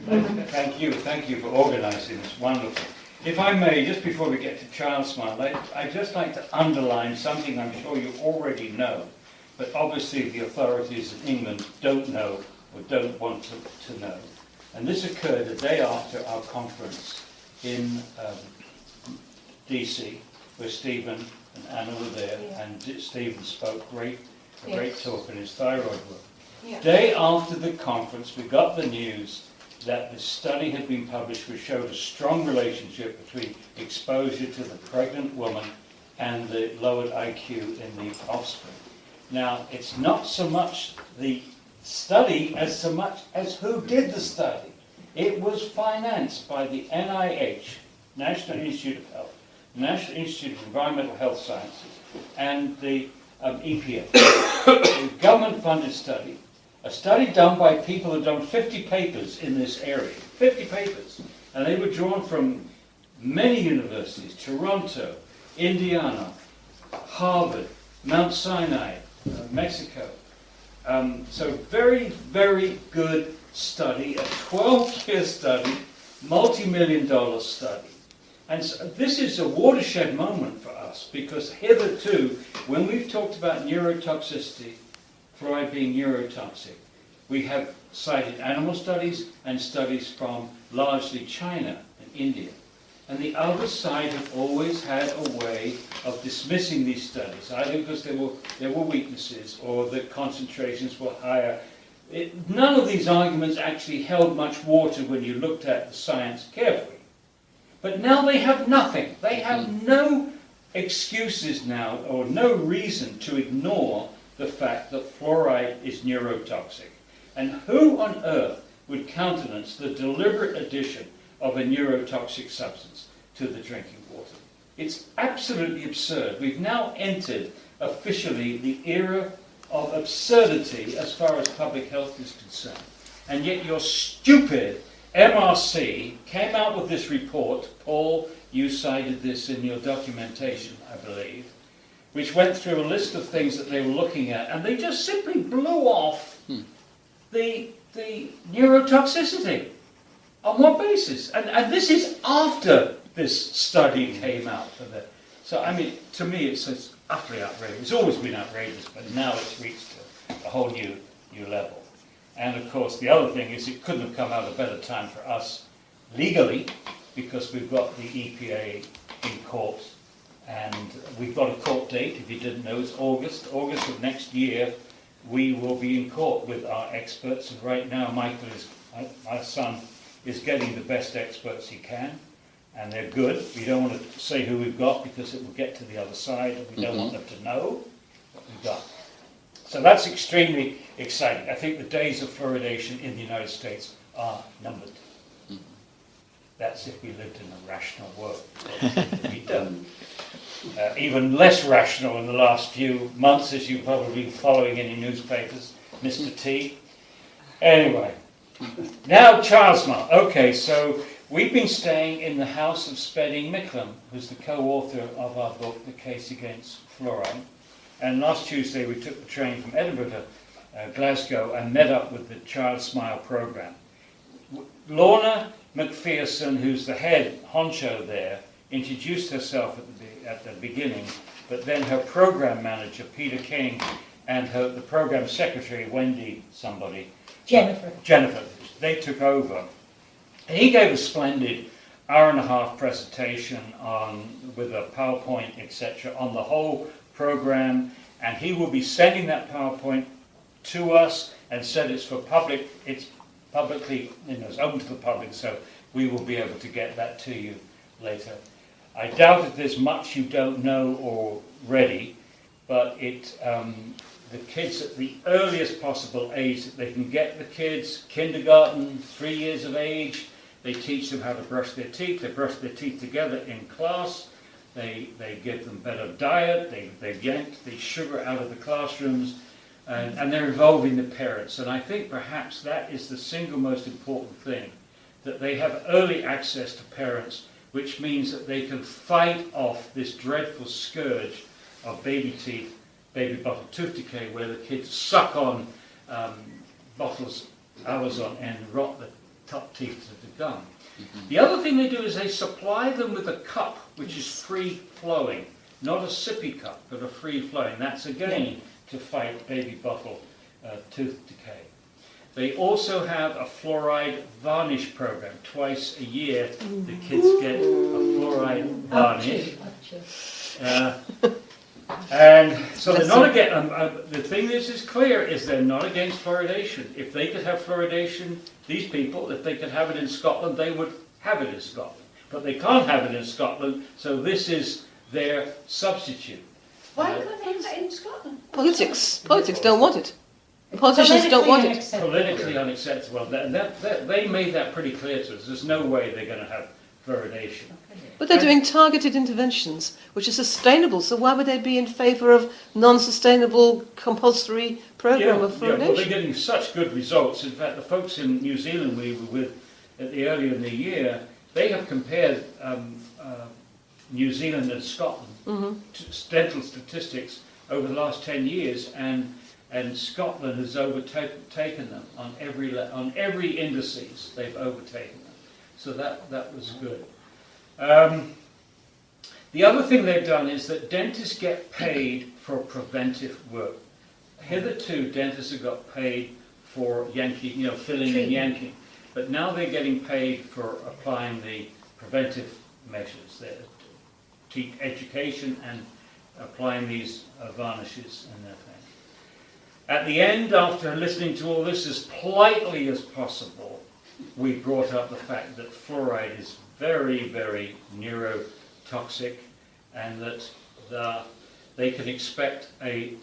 Thank you for organising this. Wonderful. If I may, just before we get to Childsmile, I'd just like to underline something I'm sure you already know, but obviously the authorities in England don't know or don't want to know. And this occurred the day after our conference in DC, where Stephen and Anna were there, and Stephen spoke a great talk on his thyroid work. Yeah. Day after the conference, we got the news that the study had been published which showed a strong relationship between exposure to the pregnant woman and the lowered IQ in the offspring. Now, it's not so much the study as so much as who did the study. It was financed by the NIH, National Institute of Health, National Institute of Environmental Health Sciences, and the EPA. A government-funded study. A study done by people who had done 50 papers in this area. 50 papers. And they were drawn from many universities. Toronto, Indiana, Harvard, Mount Sinai, Mexico. So very, very good study. A 12-year study, multi-million-dollar study. And so this is a watershed moment for us, because hitherto, when we've talked about neurotoxicity, fluoride being neurotoxic, we have cited animal studies and studies from largely China and India. And the other side have always had a way of dismissing these studies, either because there were weaknesses or the concentrations were higher. None of these arguments actually held much water when you looked at the science carefully. But now they have nothing. They have no excuses now, or no reason to ignore the fact that fluoride is neurotoxic. And who on earth would countenance the deliberate addition of a neurotoxic substance to the drinking water? It's absolutely absurd. We've now entered officially the era of absurdity as far as public health is concerned. And yet your stupid MRC came out with this report. Paul, you cited this in your documentation, I believe, which went through a list of things that they were looking at, and they just simply blew off the neurotoxicity. On what basis? And this is after this study came out. So, I mean, to me, it's utterly outrageous. It's always been outrageous, but now it's reached a whole new level. And, of course, the other thing is it couldn't have come out at a better time for us legally, because we've got the EPA in court. And we've got a court date, if you didn't know, it's August of next year. We will be in court with our experts. And right now, Michael, my son, is getting the best experts he can. And they're good. We don't want to say who we've got because it will get to the other side, and we don't want them to know what we've got. So that's extremely exciting. I think the days of fluoridation in the United States are numbered. That's if we lived in a rational world. We don't. Even less rational in the last few months, as you've probably been following in your newspapers, Mr. T. Anyway, now Childsmile. Okay, so we've been staying in the house of Spedding Micklem, who's the co-author of our book, The Case Against Fluoride. And last Tuesday we took the train from Edinburgh to Glasgow and met up with the Childsmile program. Lorna McPherson, who's the head honcho there, introduced herself at the beginning, but then her program manager, Peter King, and the program secretary, Wendy Jennifer, they took over. And he gave a splendid hour-and-a-half presentation with a PowerPoint, etc., on the whole program, and he will be sending that PowerPoint to us and said it's publicly, it's open to the public, so we will be able to get that to you later. I doubt that there's much you don't know already, but the kids at the earliest possible age that they can get the kids, kindergarten, 3 years of age, they teach them how to brush their teeth. They brush their teeth together in class. They give them better diet. They yank the sugar out of the classrooms, and they're involving the parents. And I think perhaps that is the single most important thing, that they have early access to parents, which means that they can fight off this dreadful scourge of baby teeth, baby bottle tooth decay, where the kids suck on bottles hours on end, rot the top teeth of the gum. The other thing they do is they supply them with a cup which is free-flowing, not a sippy cup, but a free-flowing. That's again to fight baby bottle tooth decay. They also have a fluoride varnish program. Twice a year, the kids get a fluoride varnish. And so they're not against, the thing is clear, is they're not against fluoridation. If they could have fluoridation, these people, if they could have it in Scotland, they would have it in Scotland. But they can't have it in Scotland, so this is their substitute. Why can't they have it in Scotland? Politics don't want it. Politicians don't want it. Politically unacceptable. They made that pretty clear to us. There's no way they're going to have fluoridation. But they're doing targeted interventions, which are sustainable, so why would they be in favour of non-sustainable compulsory programme of fluoridation? Well, they're getting such good results. In fact, the folks in New Zealand we were with earlier in the year, they have compared New Zealand and Scotland dental statistics over the last 10 years, and Scotland has overtaken them on every indices. They've overtaken them, so that was good. The other thing they've done is that dentists get paid for preventive work. Hitherto, dentists have got paid for yanking, filling and yanking, but now they're getting paid for applying the preventive measures. They teach education and applying these varnishes and that thing. At the end, after listening to all this as politely as possible, we brought up the fact that fluoride is very, very neurotoxic, and that they can expect a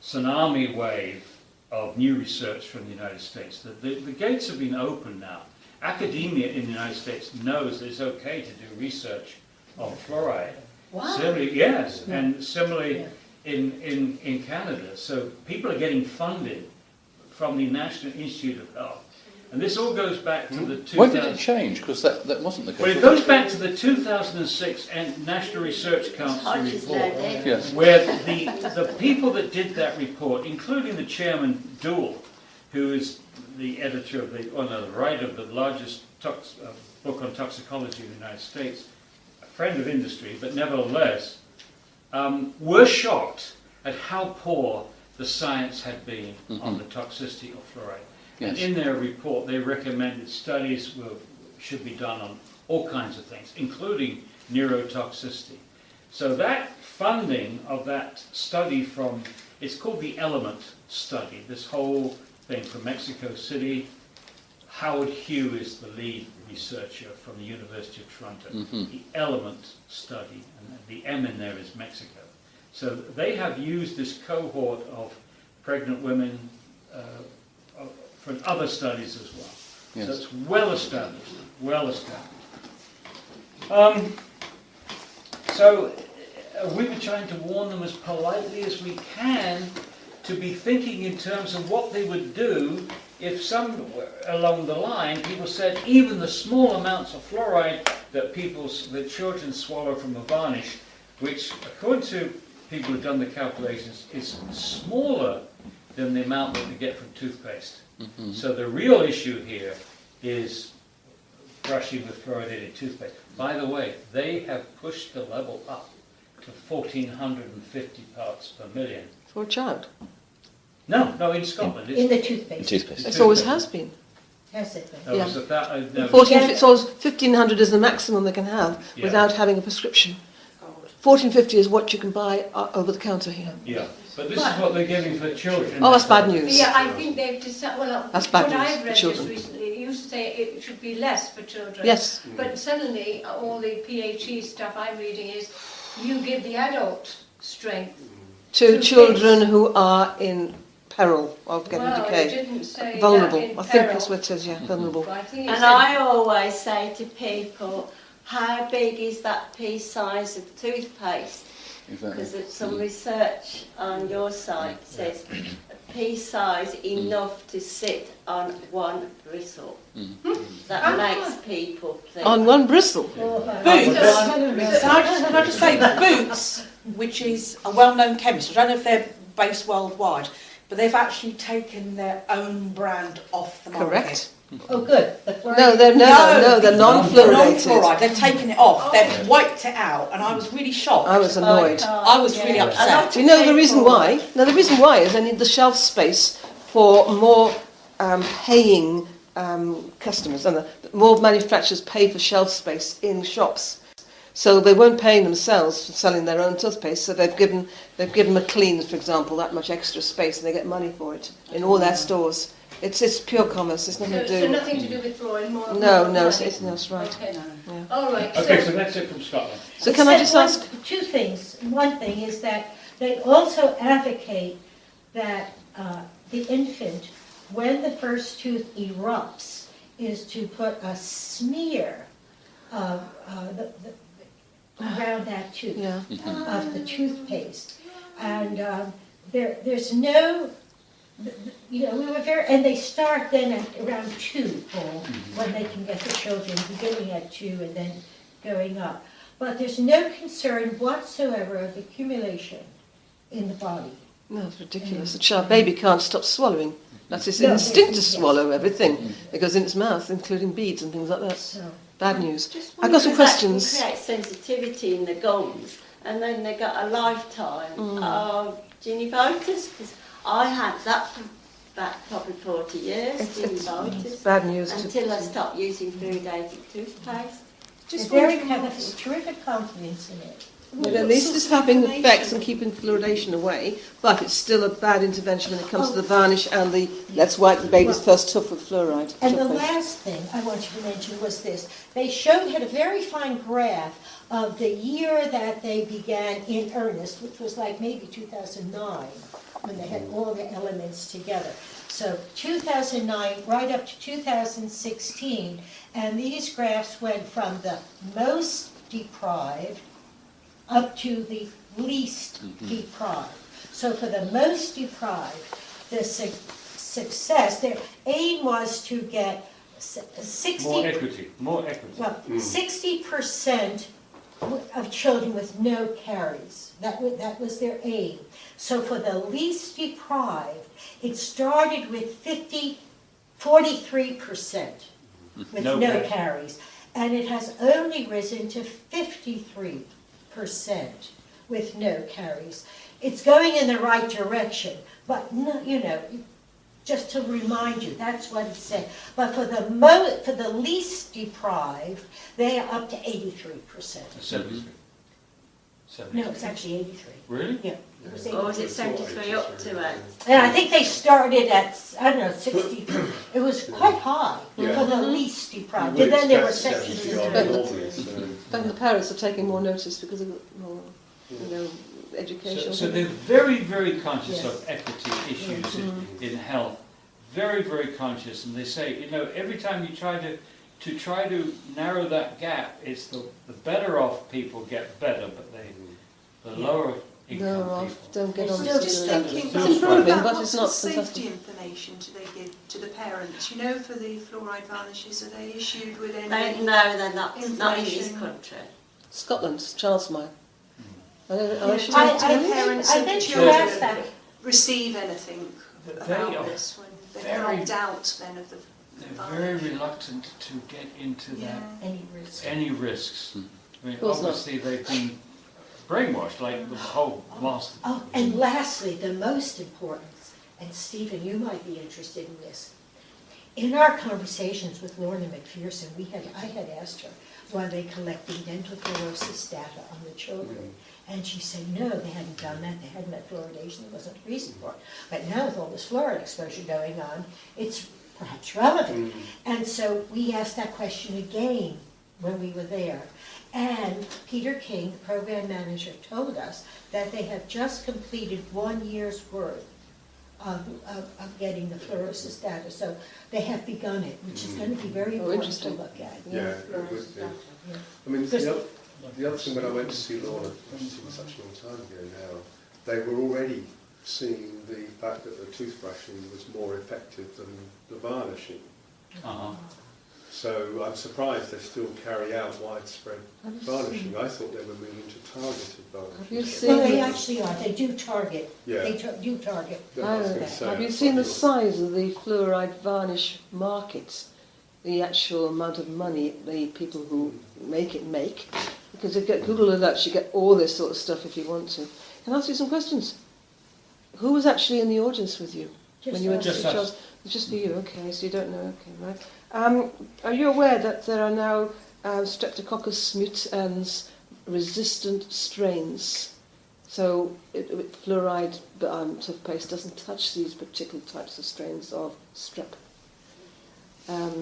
tsunami wave of new research from the United States. The gates have been opened now. Academia in the United States knows that it's okay to do research on fluoride. Wow. Similarly, yes, and similarly in Canada. So people are getting funded from the National Institute of Health. And this all goes back to the 2000... When did it change? Because that wasn't the case. Well, it goes back to the 2006 National Research Council report, yes, where the people that did that report, including the chairman, Doole, who is the editor of the writer of the largest book on toxicology in the United States, a friend of industry, but nevertheless, were shocked at how poor the science had been on the toxicity of fluoride. yes. And in their report, they recommended studies should be done on all kinds of things, including neurotoxicity. So that funding of that study it's called the Element Study, this whole thing from Mexico City. Howard Hugh is the lead researcher from the University of Toronto. The Element Study, and the M in there is Mexico. So they have used this cohort of pregnant women for other studies as well. Yes. So it's well established, well established. So we were trying to warn them as politely as we can to be thinking in terms of what they would do if somewhere along the line people said even the small amounts of fluoride that children swallow from a varnish, which according to people who've done the calculations is smaller than the amount that they get from toothpaste. So the real issue here is brushing with fluoridated toothpaste. By the way, they have pushed the level up to 1,450 parts per million. For a child. No, in Scotland. In the toothpaste. It always has been. Has it been? Yeah. No, 1,500 is the maximum they can have without having a prescription. 1,450 is what you can buy over the counter here. Yeah, but this is what they're giving for children. Oh, that's bad news. Yeah, I think they've decided, that's bad news I've for read children. just recently, it used to say it should be less for children. Yes. But suddenly, all the PhD stuff I'm reading is, you give the adult strength. To children who are in peril of getting decay. It didn't say vulnerable. that in I think peril. that's what it says, vulnerable. But I think it And said- I always say to people, how big is that pea size of toothpaste? Exactly. Because some research on your site says a pea size enough to sit on one bristle. That makes people think. On one bristle. Boots. Can I just say that Boots, which is a well-known chemist, I don't know if they're based worldwide, but they've actually taken their own brand off the market. Correct. Oh, good. The No, fluoride. they're non-fluoridated. Non-fluoride. They've taken it off. They've wiped it out, and I was really shocked. I was annoyed. I was really upset. Do you know the reason why? No, the reason why is they need the shelf space for more paying customers, and more manufacturers pay for shelf space in shops. So they weren't paying themselves for selling their own toothpaste. So they've given McLean's, for example, that much extra space, and they get money for it in all their stores. It's pure commerce. It's nothing to do. So nothing to do with fluoride. No, it's right. Okay. Yeah. All right. Okay, so that's it from Scotland. So can I just ask? Two things. One thing is that they also advocate that the infant, when the first tooth erupts, is to put a smear of around that tooth of the toothpaste, and there's no. We were and they start then at around 2, Paul, when they can get the children, beginning at 2 and then going up. But there's no concern whatsoever of accumulation in the body. No, it's ridiculous. The baby can't stop swallowing. That's his instinct to swallow everything. It goes in its mouth, including beads and things like that. So, Bad news. I've got some questions. That creates sensitivity in the gums, and then they got a lifetime of gingivitis. Because I had that for about probably 40 years, gingivitis, Bad news. until I stopped using fluoridated toothpaste. they have a terrific confidence in it. But at least it's having effects and keeping fluoridation away, but it's still a bad intervention when it comes to the varnish and the let's wipe the baby's first tooth with fluoride. And the last thing I wanted to mention was this. They had a very fine graph of the year that they began in earnest, which was like maybe 2009, when they had all the elements together. So 2009 right up to 2016, and these graphs went from the most deprived up to the least deprived. So for the most deprived, the success, their aim was to get 60... More equity. Well, 60% of children with no caries. That was their aim. So for the least deprived, it started with 43% with no caries. And it has only risen to 53% with no caries. It's going in the right direction, but no, just to remind you, that's what it said. But for the least deprived, they are up to 83%. 73. No, it's actually 83. Really? Yeah. It was Or was it 73 up to it? And I think they started at, 60. It was quite high for the least deprived. And then there were sections. Then the parents are taking more notice because of more, education. So they're very, very conscious of equity issues in health. Very, very conscious. And they say, every time you try to narrow that gap, it's the better off people get better, but the lower income people don't get on Still the just thinking. thinking It's improving, but what it's sort not of safety fantastic. information do they give to the parents? For the fluoride varnishes, are they issued with any? No, they're not in this country. Scotland, Childsmile. I bet you asked that. Receive anything about They are this when they've very- opted out then of the They're very reluctant to get into that any risks. I mean, course not. obviously they've been brainwashed, like the whole master. Oh, and lastly, the most important, and Stephen, you might be interested in this. In our conversations with Lorna McPherson, I had asked her, were they collecting dental fluorosis data on the children? And she said, no, they hadn't done that. They hadn't met fluoridation. There wasn't a reason for it. But now with all this fluoride exposure going on, it's perhaps relevant. And so we asked that question again when we were there. And Peter King, the program manager, told us that they have just completed 1 year's worth of getting the fluorosis data. So they have begun it, which is going to be very important to look at. Yeah, it would be. I mean, the other thing when I went to see Lorna, which seems such a long time ago now, they were already seeing the fact that the toothbrushing was more effective than the varnishing. So I'm surprised they still carry out widespread varnishing. I thought they were moving to targeted varnishing. Well, they actually are. They do target. Yeah. They do target. Have you seen the size of the fluoride varnish markets? the actual amount of money the people who make it make, because you get Google Alerts, you get all this sort of stuff if you want to. Can I ask you some questions? Who was actually in the audience with you when you went to Just us. Charles? It's just for you, okay, so you don't know, okay, right. Are you aware that there are now Streptococcus mutans resistant strains? So fluoride toothpaste doesn't touch these particular types of strains of strep.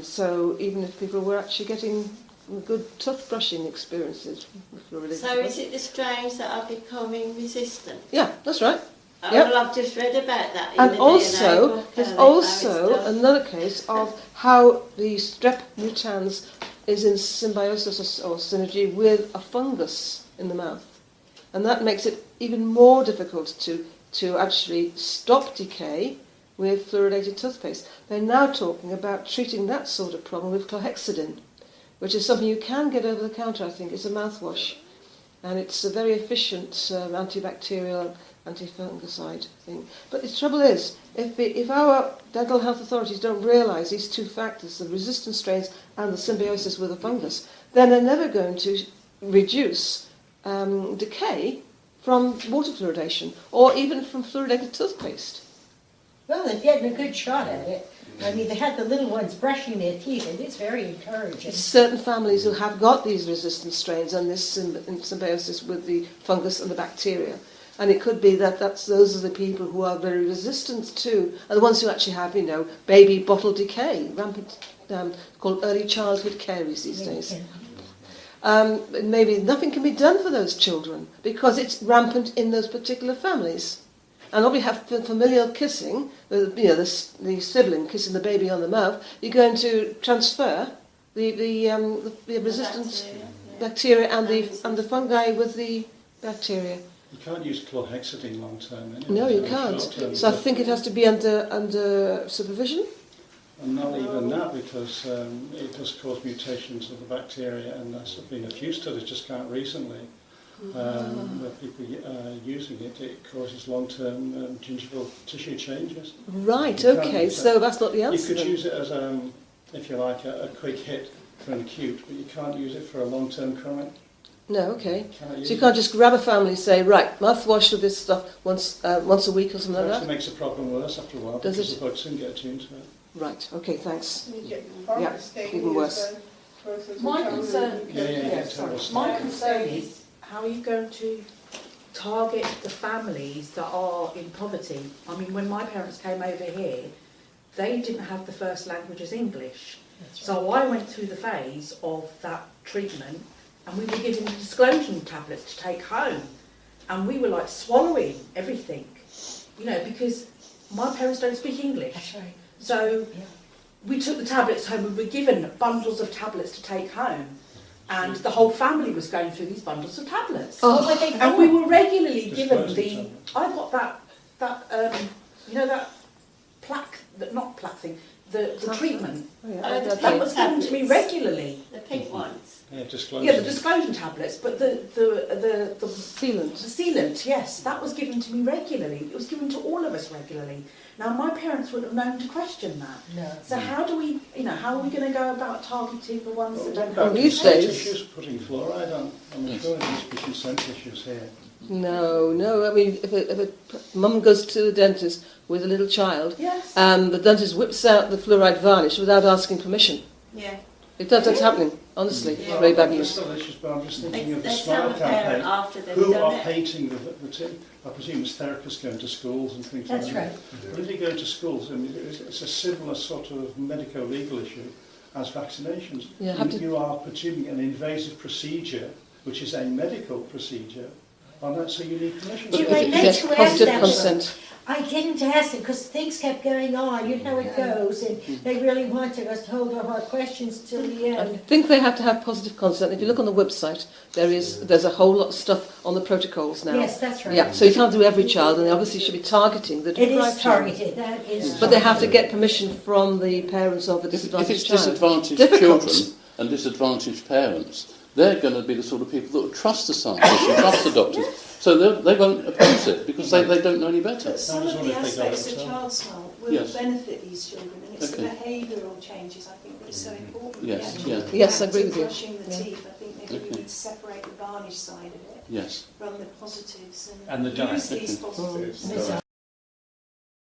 So even if people were actually getting good toothbrushing experiences with fluoridated So is it the strains that are becoming resistant? Yeah, that's right. Oh, Yep. well, I've just read about that in And the also, DNA book, there's how also it's done. another case of how the strep mutans is in symbiosis or synergy with a fungus in the mouth. And that makes it even more difficult to actually stop decay with fluoridated toothpaste. They're now talking about treating that sort of problem with chlorhexidine, which is something you can get over the counter, I think. It's a mouthwash. And it's a very efficient antibacterial, anti-fungicide thing. But the trouble is, if our dental health authorities don't realise these two factors, the resistant strains and the symbiosis with a fungus, then they're never going to reduce decay from water fluoridation or even from fluoridated toothpaste. Well, they're getting a good shot at it. I mean, they had the little ones brushing their teeth, and it's very encouraging. It's certain families who have got these resistant strains and this symbiosis with the fungus and the bacteria. And it could be that those are the people who are very resistant to, are the ones who actually have, baby bottle decay, rampant, called early childhood caries these days. Maybe nothing can be done for those children because it's rampant in those particular families. And when we have familial kissing, the sibling kissing the baby on the mouth, you're going to transfer the resistant bacteria and the fungi with the bacteria. You can't use chlorhexidine long term. No, you can't. So I think it has to be under supervision. And not even that, because it does cause mutations of the bacteria, and there's been a few studies just come out recently where people using it, it causes long-term gingival tissue changes. Right, okay, so that's not the answer. You could use it as, if you like, a quick hit for an acute, but you can't use it for a long-term chronic. No, okay. So you can't just grab a family and say, right, mouthwash of this stuff once a week or something like that? It actually makes the problem worse after a while, Does because it? the bugs soon get attuned to it. Right, okay, thanks. Yeah, even worse. My concern, sorry. My concern is, how are you going to target the families that are in poverty? I mean, when my parents came over here, they didn't have the first language as English. So I went through the phase of that treatment, and we were given disclosure tablets to take home. And we were like swallowing everything, because my parents don't speak English. That's right. So we took the tablets home and we were given bundles of tablets to take home. And the whole family was going through these bundles of tablets. Oh, what they and we were regularly given the... I got that plaque, not plaque thing, the treatment. Oh, yeah. That was given to me regularly. The pink ones. Yeah, disclosure. Yeah, the disclosure tablets, but the sealant. The sealant, yes, that was given to me regularly. It was given to all of us regularly. Now, my parents wouldn't have known to question that. No. So how do we, how are we going to go about targeting the ones that don't Well, have these consent days- issues, putting fluoride on. I'm sure there needs to be consent issues here. No. I mean, if a mum goes to the dentist with a little child, Yes. the dentist whips out the fluoride varnish without asking permission. Yeah. That's happening, honestly. It's very bad There's news. still issues, but I'm just thinking of the They tell SMILE the parent campaign. after they've Who done are it. painting the teeth? I presume it's therapists going to schools and things That's like right. that. But if you go to schools, I mean, it's a similar sort of medico-legal issue as vaccinations. Yeah, You are presuming an invasive procedure, which is a medical procedure, on that, so you need permission. You If might it need gets to ask positive that. consent. I didn't ask it because things kept going on. You know how it goes, and they really wanted us to hold all our questions till the I end. think they have to have positive consent. If you look on the website, there's a whole lot of stuff on the protocols now. Yes, that's right. Yeah, so you can't do every child, and they obviously should be targeting the It deprived is child. targeted. That is. But they have to get permission from the parents of a If disadvantaged it's child. disadvantaged Difficult. children and disadvantaged parents, they're going to be the sort of people that will trust the scientists and trust the doctors. So they won't oppose it because they don't know any better. But some of the aspects of Childsmile will Yes. benefit these children, and it's the Okay. behavioural changes I think that are so important. Yes, The yeah. actual Yes, I act agree of with you. brushing the Yeah. teeth, I think maybe Okay. we need to separate the varnish side of it Yes. from the positives And the use diet. these Okay. positives. Miss